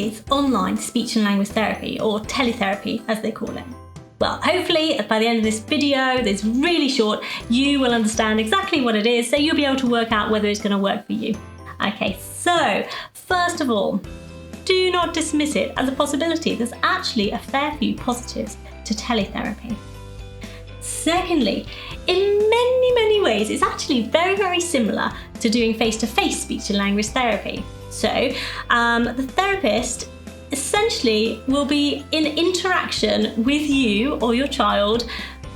is online speech and language therapy, or teletherapy as they call it? Well, hopefully by the end of this video, that's really short, you will understand exactly what it is, so you'll be able to work out whether it's going to work for you. Okay, so first of all, do not dismiss it as a possibility. There's actually a fair few positives to teletherapy. Secondly, in many ways, it's actually very similar to doing face-to-face speech and language therapy. So the therapist essentially will be in interaction with you or your child.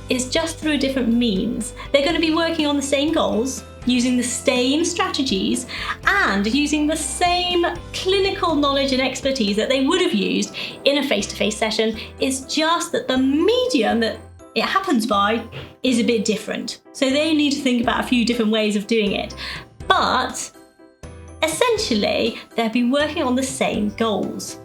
It's just through different means. They're going to be working on the same goals, using the same strategies, and using the same clinical knowledge and expertise that they would have used in a face-to-face session. It's just that the medium that it happens by is a bit different. So they need to think about a few different ways of doing it. But essentially, they'll be working on the same goals.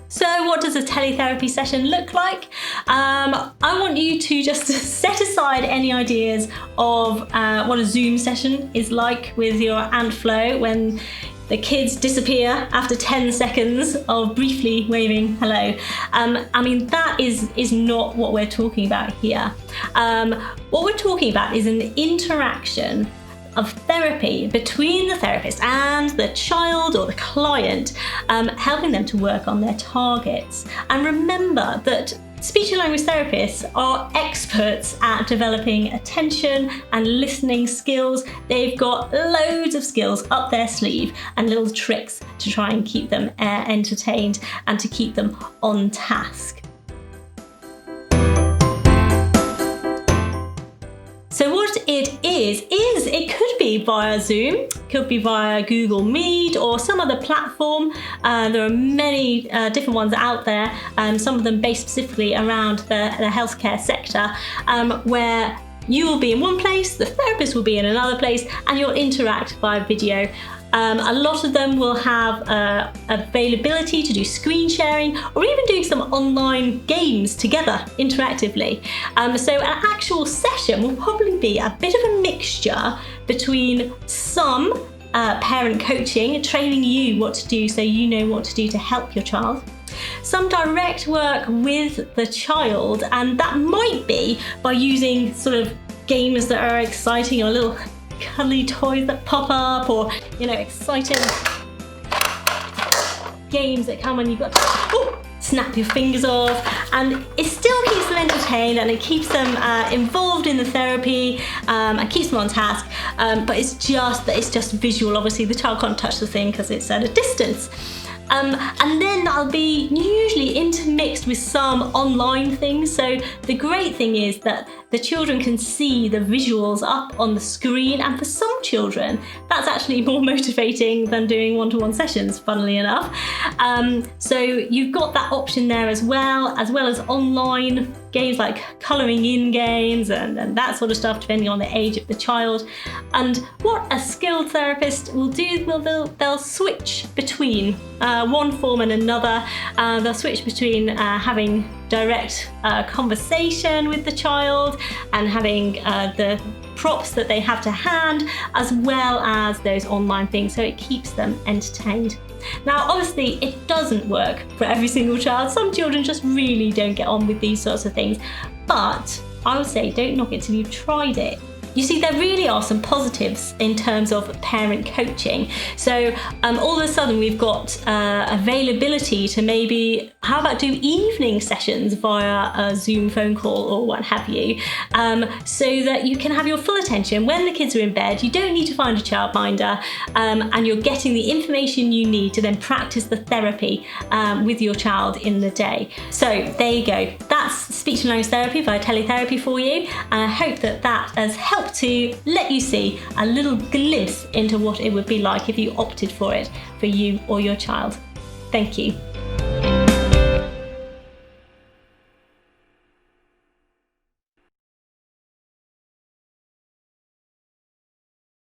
So what does a teletherapy session look like? I want you to just set aside any ideas of what a Zoom session is like with your Aunt Flo when the kids disappear after 10 seconds of briefly waving hello. I mean, that is not what we're talking about here. What we're talking about is an interaction of therapy between the therapist and the child or the client, helping them to work on their targets. And remember that speech and language therapists are experts at developing attention and listening skills. They've got loads of skills up their sleeve and little tricks to try and keep them entertained and to keep them on task. So what it is it could be via Zoom, could be via Google Meet or some other platform. There are many different ones out there, some of them based specifically around the healthcare sector, where you will be in one place, the therapist will be in another place, and you'll interact via video. A lot of them will have availability to do screen sharing or even doing some online games together interactively. So an actual session will probably be a bit of a mixture between some parent coaching, training you what to do so you know what to do to help your child, some direct work with the child, and that might be by using sort of games that are exciting or little cuddly toys that pop up, or exciting games that come when you've got to snap your fingers off, and it still keeps them entertained and it keeps them involved in the therapy and keeps them on task, but it's just visual. Obviously the child can't touch the thing because it's at a distance. And then that'll be usually intermixed with some online things. So the great thing is that the children can see the visuals up on the screen, and for some children that's actually more motivating than doing one-to-one sessions, funnily enough. So you've got that option there as well as online games like colouring in games and that sort of stuff, depending on the age of the child. And what a skilled therapist will do, they'll switch between one form and another. They'll switch between having direct conversation with the child and having the props that they have to hand, as well as those online things, so it keeps them entertained. Now, obviously, it doesn't work for every single child. Some children just really don't get on with these sorts of things, but I would say don't knock it till you've tried it. You see, there really are some positives in terms of parent coaching. So all of a sudden we've got availability to maybe, how about do evening sessions via a Zoom phone call or what have you, so that you can have your full attention when the kids are in bed. You don't need to find a childminder, and you're getting the information you need to then practice the therapy with your child in the day. So there you go. That's speech and language therapy via teletherapy for you. And I hope that has helped to let you see a little glimpse into what it would be like if you opted for it for you or your child. Thank you.